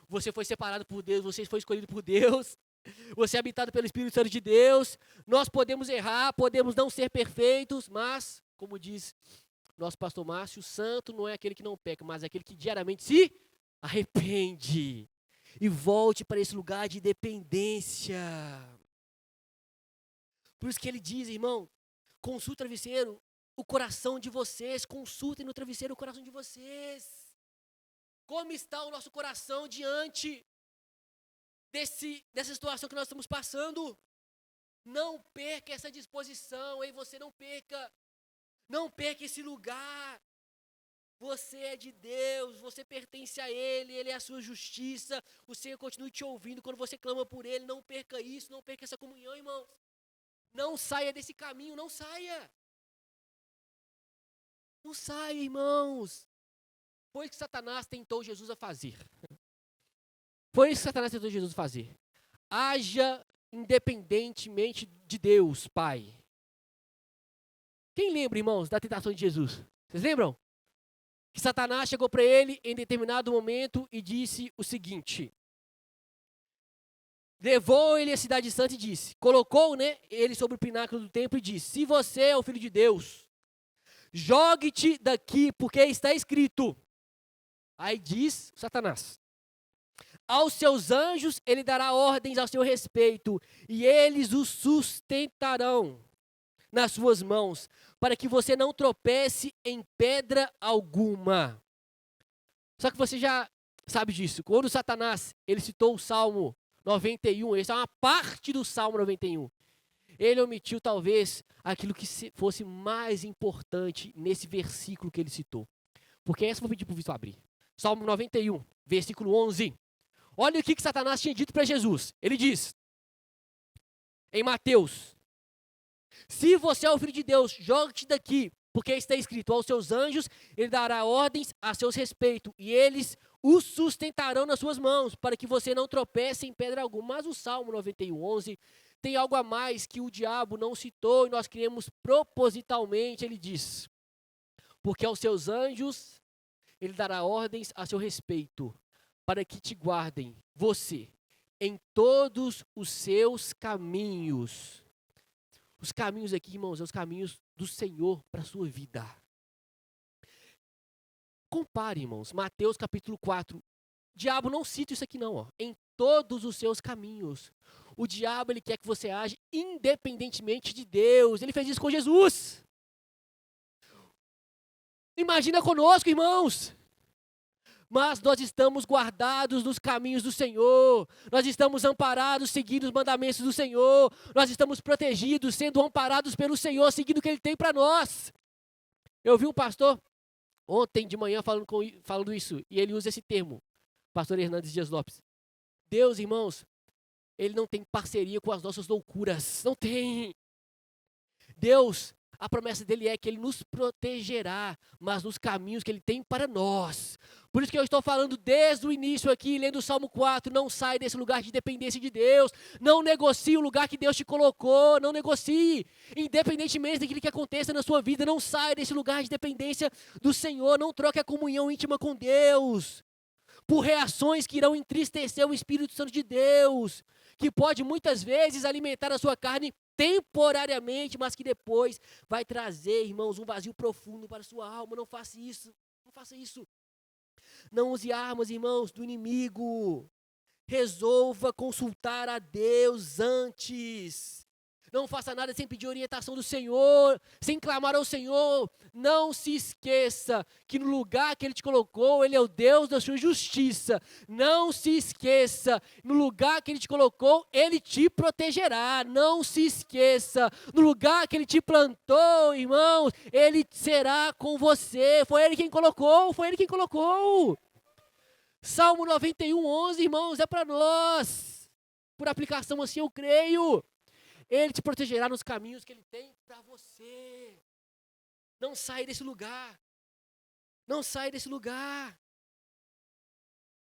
Você foi separado por Deus, você foi escolhido por Deus. Você é habitado pelo Espírito Santo de Deus. Nós podemos errar, podemos não ser perfeitos, mas, como diz nosso pastor Márcio, santo não é aquele que não peca, mas é aquele que diariamente se arrepende e volte para esse lugar de dependência. Por isso que ele diz, irmão, consulte o travesseiro, o coração de vocês, consultem no travesseiro o coração de vocês. Como está o nosso coração diante dessa situação que nós estamos passando? Não perca essa disposição, hein? Você não perca. Não perca esse lugar. Você é de Deus, você pertence a Ele, Ele é a sua justiça. O Senhor continue te ouvindo quando você clama por Ele. Não perca isso, não perca essa comunhão, irmãos. Não saia desse caminho, não saia. Não saia, irmãos. Foi isso que Satanás tentou Jesus a fazer. Foi isso que Satanás tentou Jesus a fazer. Haja independentemente de Deus, Pai. Quem lembra, irmãos, da tentação de Jesus? Vocês lembram? Que Satanás chegou para ele em determinado momento e disse o seguinte: levou ele à cidade santa e disse, colocou, ele sobre o pináculo do templo e disse, se você é o Filho de Deus, jogue-te daqui, porque está escrito. Aí diz Satanás, aos seus anjos ele dará ordens ao seu respeito, e eles o sustentarão nas suas mãos, para que você não tropece em pedra alguma. Só que você já sabe disso. Quando Satanás, ele citou o Salmo 91, essa é uma parte do Salmo 91. Ele omitiu talvez aquilo que fosse mais importante nesse versículo que ele citou. Porque essa eu vou pedir para o Vitor abrir. Salmo 91, versículo 11. Olha o que Satanás tinha dito para Jesus. Ele diz, em Mateus, se você é o Filho de Deus, jogue-te daqui, porque está escrito, aos seus anjos ele dará ordens a seus respeito, e eles o sustentarão nas suas mãos, para que você não tropece em pedra alguma. Mas o Salmo 91, 11, tem algo a mais que o diabo não citou, e nós queremos propositalmente, ele diz, porque aos seus anjos ele dará ordens a seu respeito, para que te guardem, você, em todos os seus caminhos. Os caminhos aqui, irmãos, são os caminhos do Senhor para a sua vida. Compare, irmãos, Mateus capítulo 4. O diabo não cita isso aqui não, ó. Em todos os seus caminhos. O diabo, ele quer que você age independentemente de Deus. Ele fez isso com Jesus. Imagina conosco, irmãos. Mas nós estamos guardados nos caminhos do Senhor, nós estamos amparados seguindo os mandamentos do Senhor, nós estamos protegidos, sendo amparados pelo Senhor, seguindo o que Ele tem para nós. Eu vi um pastor ontem de manhã falando isso, e ele usa esse termo, pastor Hernandes Dias Lopes. Deus, irmãos, Ele não tem parceria com as nossas loucuras, não tem. Deus, a promessa dele é que Ele nos protegerá, mas nos caminhos que Ele tem para nós. Por isso que eu estou falando desde o início aqui, lendo o Salmo 4, não sai desse lugar de dependência de Deus, não negocie o lugar que Deus te colocou, não negocie, independentemente daquilo que aconteça na sua vida, não saia desse lugar de dependência do Senhor, não troque a comunhão íntima com Deus, por reações que irão entristecer o Espírito Santo de Deus, que pode muitas vezes alimentar a sua carne temporariamente, mas que depois vai trazer, irmãos, um vazio profundo para a sua alma. Não faça isso, não faça isso. Não use armas, irmãos, do inimigo. Resolva consultar a Deus antes. Não faça nada sem pedir orientação do Senhor, sem clamar ao Senhor. Não se esqueça que no lugar que Ele te colocou, Ele é o Deus da sua justiça. Não se esqueça, no lugar que Ele te colocou, Ele te protegerá. Não se esqueça, no lugar que Ele te plantou, irmãos, Ele será com você. Foi Ele quem colocou, foi Ele quem colocou. Salmo 91, 11, irmãos, é para nós. Por aplicação assim eu creio. Ele te protegerá nos caminhos que Ele tem para você. Não saia desse lugar. Não saia desse lugar.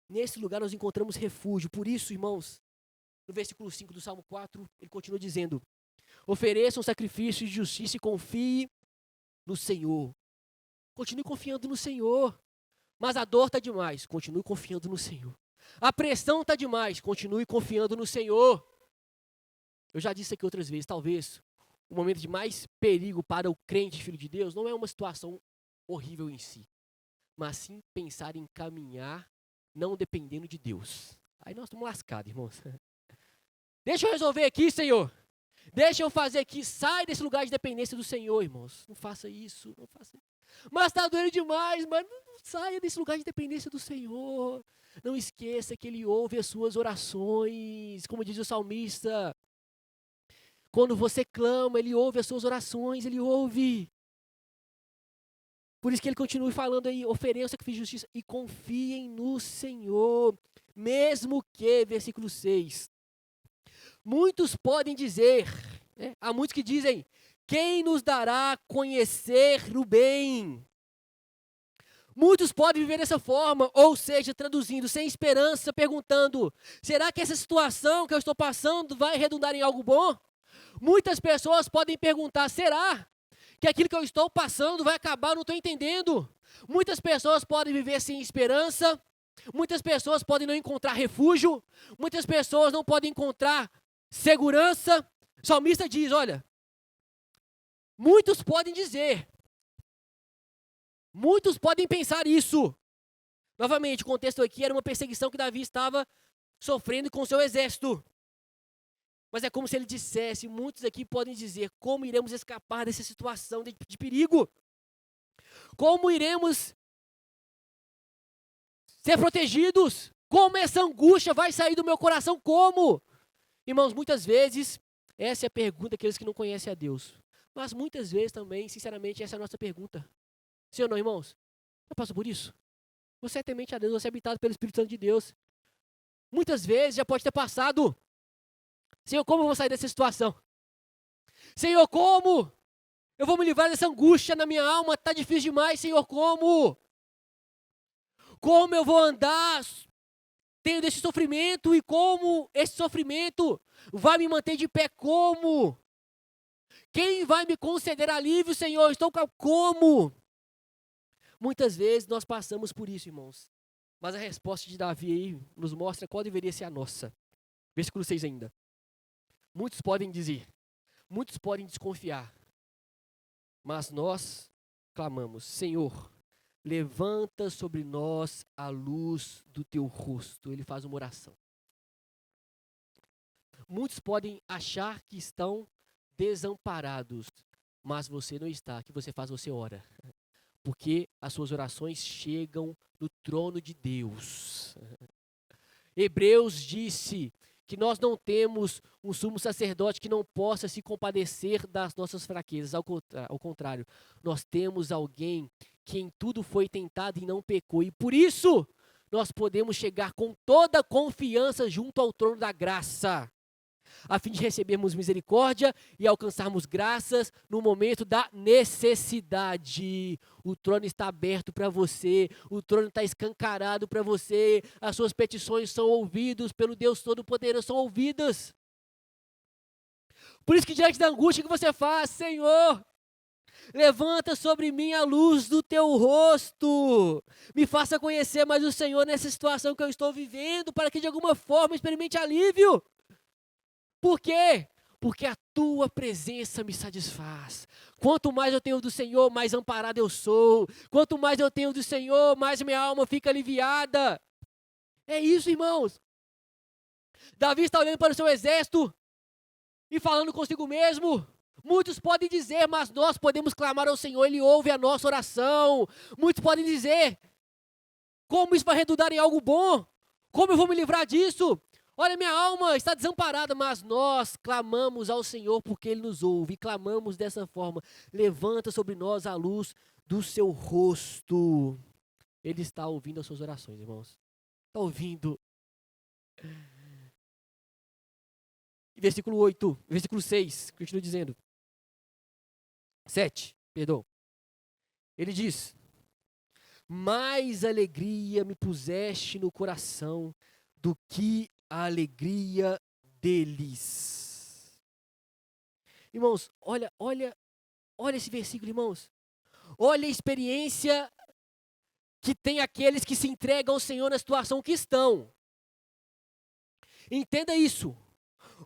Nesse lugar nós encontramos refúgio. Por isso, irmãos, no versículo 5 do Salmo 4, ele continua dizendo, ofereça um sacrifício de justiça e confie no Senhor. Continue confiando no Senhor. Mas a dor está demais. Continue confiando no Senhor. A pressão está demais. Continue confiando no Senhor. Eu já disse aqui outras vezes, talvez o momento de mais perigo para o crente filho de Deus não é uma situação horrível em si, mas sim pensar em caminhar não dependendo de Deus. Aí nós estamos lascados, irmãos. Deixa eu resolver aqui, Senhor. Deixa eu fazer aqui. Sai desse lugar de dependência do Senhor, irmãos. Não faça isso, não faça isso. Mas está doendo demais, mas não saia desse lugar de dependência do Senhor. Não esqueça que Ele ouve as suas orações, como diz o salmista. Quando você clama, Ele ouve as suas orações, Ele ouve. Por isso que Ele continua falando aí, ofereça sacrifício de justiça e confiem no Senhor. Mesmo que, versículo 6, muitos podem dizer, há muitos que dizem, quem nos dará conhecer o bem? Muitos podem viver dessa forma, ou seja, traduzindo, sem esperança, perguntando, será que essa situação que eu estou passando vai redundar em algo bom? Muitas pessoas podem perguntar, será que aquilo que eu estou passando vai acabar? Eu não estou entendendo. Muitas pessoas podem viver sem esperança, muitas pessoas podem não encontrar refúgio, muitas pessoas não podem encontrar segurança. O salmista diz, olha, muitos podem dizer, muitos podem pensar isso. Novamente, o contexto aqui era uma perseguição que Davi estava sofrendo com seu exército. Mas é como se ele dissesse, muitos aqui podem dizer, como iremos escapar dessa situação de perigo? Como iremos ser protegidos? Como essa angústia vai sair do meu coração? Como? Irmãos, muitas vezes, essa é a pergunta daqueles que não conhecem a Deus. Mas muitas vezes também, sinceramente, essa é a nossa pergunta. Sim ou não, irmãos? Eu passo por isso? Você é temente a Deus, você é habitado pelo Espírito Santo de Deus. Muitas vezes já pode ter passado. Senhor, como eu vou sair dessa situação? Senhor, como? Eu vou me livrar dessa angústia na minha alma, está difícil demais, Senhor, como? Como eu vou andar tendo esse sofrimento e como esse sofrimento vai me manter de pé, como? Quem vai me conceder alívio, Senhor? Estou como? Muitas vezes nós passamos por isso, irmãos. Mas a resposta de Davi aí nos mostra qual deveria ser a nossa. Versículo 6 ainda. Muitos podem dizer, muitos podem desconfiar, mas nós clamamos, Senhor, levanta sobre nós a luz do teu rosto. Ele faz uma oração. Muitos podem achar que estão desamparados, mas você não está. O que você faz? Você ora. Porque as suas orações chegam no trono de Deus. Hebreus disse que nós não temos um sumo sacerdote que não possa se compadecer das nossas fraquezas. Ao contrário, nós temos alguém que em tudo foi tentado e não pecou. E por isso, nós podemos chegar com toda a confiança junto ao trono da graça, a fim de recebermos misericórdia e alcançarmos graças no momento da necessidade. O trono está aberto para você, o trono está escancarado para você, as suas petições são ouvidas pelo Deus Todo-Poderoso, são ouvidas. Por isso que diante da angústia que você faz, Senhor, levanta sobre mim a luz do teu rosto, me faça conhecer mais o Senhor nessa situação que eu estou vivendo, para que de alguma forma experimente alívio. Por quê? Porque a tua presença me satisfaz. Quanto mais eu tenho do Senhor, mais amparado eu sou. Quanto mais eu tenho do Senhor, mais minha alma fica aliviada. É isso, irmãos. Davi está olhando para o seu exército e falando consigo mesmo. Muitos podem dizer, mas nós podemos clamar ao Senhor, Ele ouve a nossa oração. Muitos podem dizer, como isso vai redundar em algo bom? Como eu vou me livrar disso? Olha, minha alma está desamparada, mas nós clamamos ao Senhor porque Ele nos ouve. E clamamos dessa forma, levanta sobre nós a luz do seu rosto. Ele está ouvindo as suas orações, irmãos. Está ouvindo. Versículo 6, continua dizendo. 7, perdão. Ele diz, mais alegria me puseste no coração do que a alegria deles. Irmãos, olha esse versículo, irmãos. Olha a experiência que tem aqueles que se entregam ao Senhor na situação que estão. Entenda isso.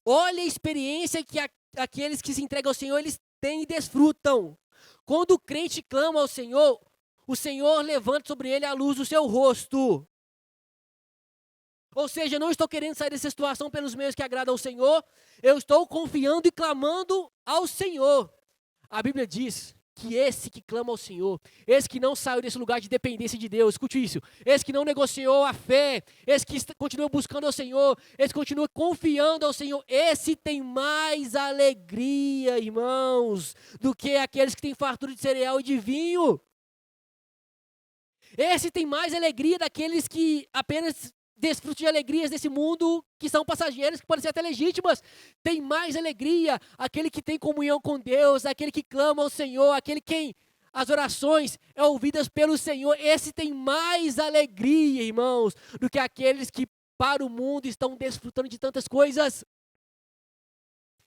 Olha a experiência que aqueles que se entregam ao Senhor, eles têm e desfrutam. Quando o crente clama ao Senhor, o Senhor levanta sobre ele a luz do seu rosto. Ou seja, eu não estou querendo sair dessa situação pelos meios que agradam ao Senhor, eu estou confiando e clamando ao Senhor. A Bíblia diz que esse que clama ao Senhor, esse que não saiu desse lugar de dependência de Deus, escute isso, esse que não negociou a fé, esse que continua buscando ao Senhor, esse que continua confiando ao Senhor, esse tem mais alegria, irmãos, do que aqueles que têm fartura de cereal e de vinho. Esse tem mais alegria daqueles que apenas desfrute de alegrias desse mundo que são passageiras, que podem ser até legítimas. Tem mais alegria aquele que tem comunhão com Deus, aquele que clama ao Senhor, aquele quem as orações é ouvidas pelo Senhor. Esse tem mais alegria, irmãos, do que aqueles que para o mundo estão desfrutando de tantas coisas.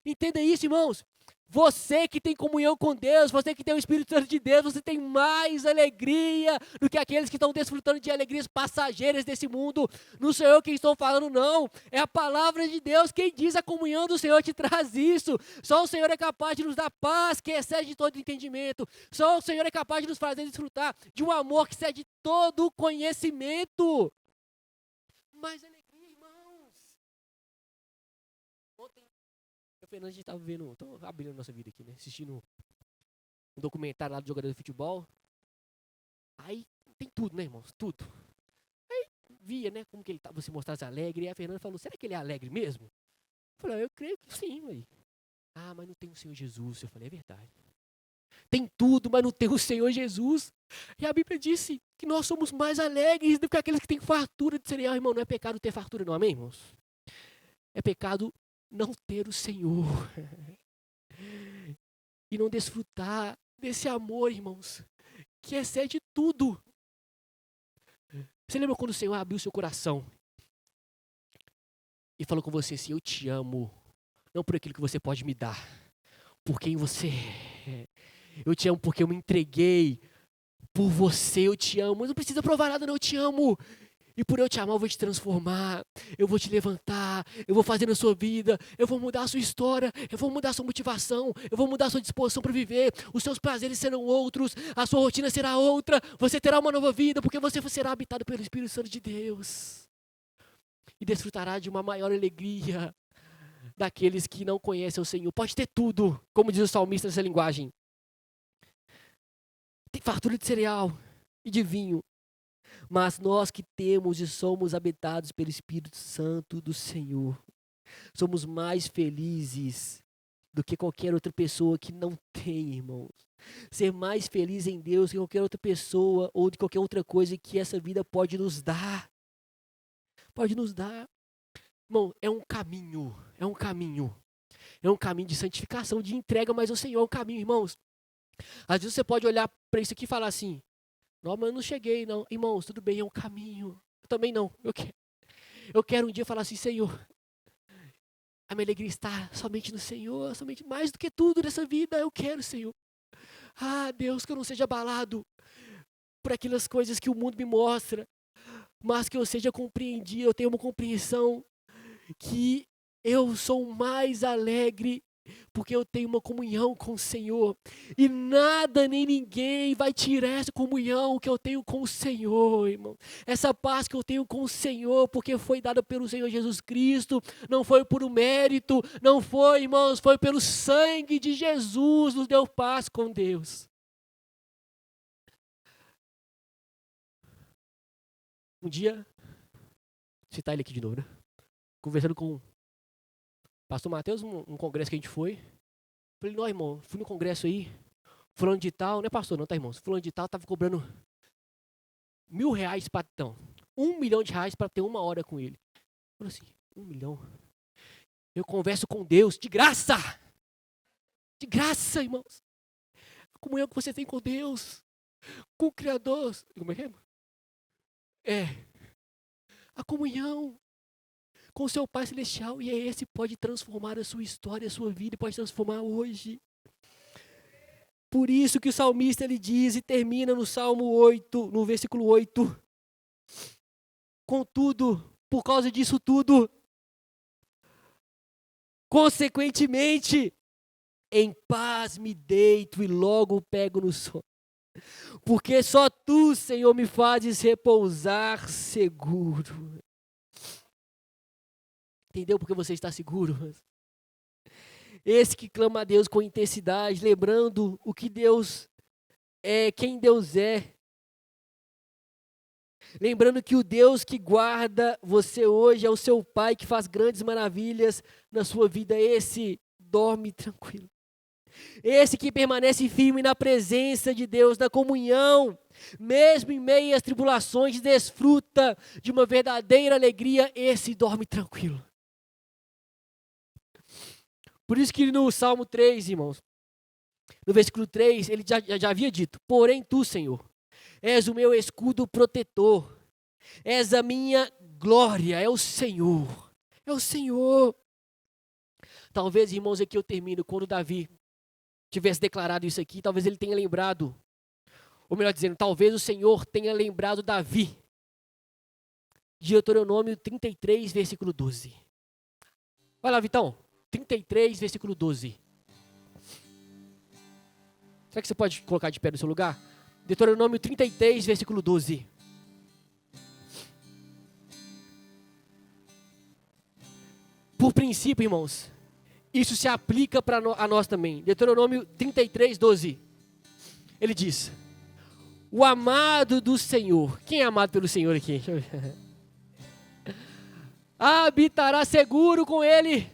Entenda isso, irmãos. Você que tem comunhão com Deus, você que tem o Espírito Santo de Deus, você tem mais alegria do que aqueles que estão desfrutando de alegrias passageiras desse mundo. Não sou eu quem estou falando, não. É a palavra de Deus quem diz: a comunhão do Senhor te traz isso. Só o Senhor é capaz de nos dar paz que excede todo entendimento. Só o Senhor é capaz de nos fazer desfrutar de um amor que excede todo conhecimento. Mais alegria, irmãos. Ontem, o Fernando, a gente estava vendo, estamos abrindo a nossa vida aqui, né? Assistindo um documentário lá do jogador de futebol. Aí tem tudo, né, irmãos? Tudo. Aí via, né, como que ele estava, se mostrasse alegre. E a Fernanda falou: será que ele é alegre mesmo? Eu falei: eu creio que sim, ué. Ah, mas não tem o Senhor Jesus. Eu falei: é verdade. Tem tudo, mas não tem o Senhor Jesus. E a Bíblia disse que nós somos mais alegres do que aqueles que têm fartura de cereal, irmão. Não é pecado ter fartura, não, amém, irmãos? É pecado não ter o Senhor. E não desfrutar desse amor, irmãos, que excede tudo. Você lembra quando o Senhor abriu seu coração e falou com você assim: eu te amo, não por aquilo que você pode me dar, por quem você é. Eu te amo porque eu me entreguei por você, eu te amo. Não precisa provar nada, não, eu te amo. E por eu te amar, eu vou te transformar, eu vou te levantar, eu vou fazer na sua vida, eu vou mudar a sua história, eu vou mudar a sua motivação, eu vou mudar a sua disposição para viver. Os seus prazeres serão outros, a sua rotina será outra, você terá uma nova vida, porque você será habitado pelo Espírito Santo de Deus. E desfrutará de uma maior alegria daqueles que não conhecem o Senhor. Pode ter tudo, como diz o salmista nessa linguagem. Tem fartura de cereal e de vinho. Mas nós que temos e somos habitados pelo Espírito Santo do Senhor, somos mais felizes do que qualquer outra pessoa que não tem, irmãos. Ser mais feliz em Deus que qualquer outra pessoa ou de qualquer outra coisa que essa vida pode nos dar. Pode nos dar. Irmão, é um caminho de santificação, de entrega, mas o Senhor é um caminho, irmãos. Às vezes você pode olhar para isso aqui e falar assim: não, mas eu não cheguei, não. Irmãos, tudo bem, é um caminho. Eu também não. Eu quero um dia falar assim: Senhor, a minha alegria está somente no Senhor, somente mais do que tudo nessa vida. Eu quero, Senhor. Ah, Deus, que eu não seja abalado por aquelas coisas que o mundo me mostra, mas que eu seja compreendido, eu tenha uma compreensão que eu sou mais alegre porque eu tenho uma comunhão com o Senhor. E nada nem ninguém vai tirar essa comunhão que eu tenho com o Senhor, irmão. Essa paz que eu tenho com o Senhor, porque foi dada pelo Senhor Jesus Cristo. Não foi por um mérito, não foi, irmãos, foi pelo sangue de Jesus, nos deu paz com Deus. Um dia, vou citar ele aqui de novo, né? Conversando com o pastor Mateus, um congresso que a gente foi. Falei: não, irmão, fui no congresso aí, fulano de tal, não é pastor não, tá, irmão? Fulano de tal tava cobrando R$1.000 para, não, R$1 milhão para ter 1 hora com ele. Falei assim: 1 milhão? Eu converso com Deus de graça! De graça, irmãos! A comunhão que você tem com Deus, com o Criador. Como é que é? É. A comunhão com o seu Pai Celestial, e esse pode transformar a sua história, a sua vida, pode transformar hoje. Por isso que o salmista ele diz e termina no Salmo 8, no versículo 8. Contudo, por causa disso tudo, consequentemente, em paz me deito e logo pego no sono. Porque só tu, Senhor, me fazes repousar seguro. Entendeu porque você está seguro? Esse que clama a Deus com intensidade, lembrando o que Deus é, quem Deus é. Lembrando que o Deus que guarda você hoje é o seu Pai que faz grandes maravilhas na sua vida. Esse dorme tranquilo. Esse que permanece firme na presença de Deus, na comunhão, mesmo em meio às tribulações, desfruta de uma verdadeira alegria. Esse dorme tranquilo. Por isso que no Salmo 3, irmãos, no versículo 3, ele já havia dito: porém tu, Senhor, és o meu escudo protetor, és a minha glória, é o Senhor, é o Senhor. Talvez, irmãos, aqui eu termino, quando Davi tivesse declarado isso aqui, talvez ele tenha lembrado, ou melhor dizendo, talvez o Senhor tenha lembrado Davi. Deuteronômio 33, versículo 12. Vai lá, Vitão. 33, versículo 12. Será que você pode colocar de pé no seu lugar? Deuteronômio 33, versículo 12. Por princípio, irmãos, isso se aplica a nós também. Deuteronômio 33, 12. Ele diz: o amado do Senhor. Quem é amado pelo Senhor aqui? Deixa eu ver. Habitará seguro com ele.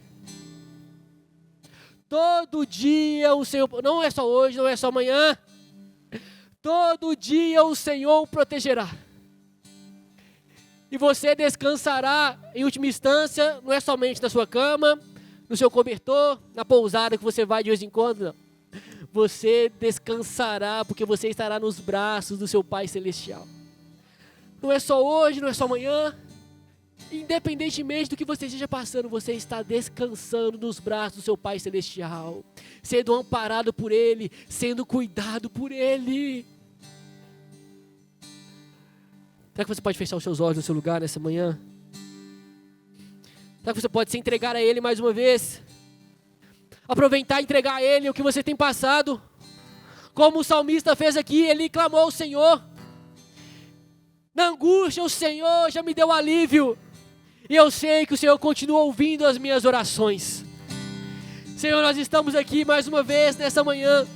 Todo dia o Senhor, não é só hoje, não é só amanhã. Todo dia o Senhor o protegerá. E você descansará, em última instância, não é somente na sua cama, no seu cobertor, na pousada que você vai de vez em quando, não. Você descansará, porque você estará nos braços do seu Pai Celestial. Não é só hoje, não é só amanhã. Independentemente do que você esteja passando, você está descansando nos braços do seu Pai Celestial, sendo amparado por Ele, sendo cuidado por Ele. Será que você pode fechar os seus olhos no seu lugar nessa manhã? Será que você pode se entregar a Ele mais uma vez? Aproveitar e entregar a Ele o que você tem passado. Como o salmista fez aqui, ele clamou ao Senhor. Na angústia, o Senhor já me deu alívio. E eu sei que o Senhor continua ouvindo as minhas orações. Senhor, nós estamos aqui mais uma vez nessa manhã,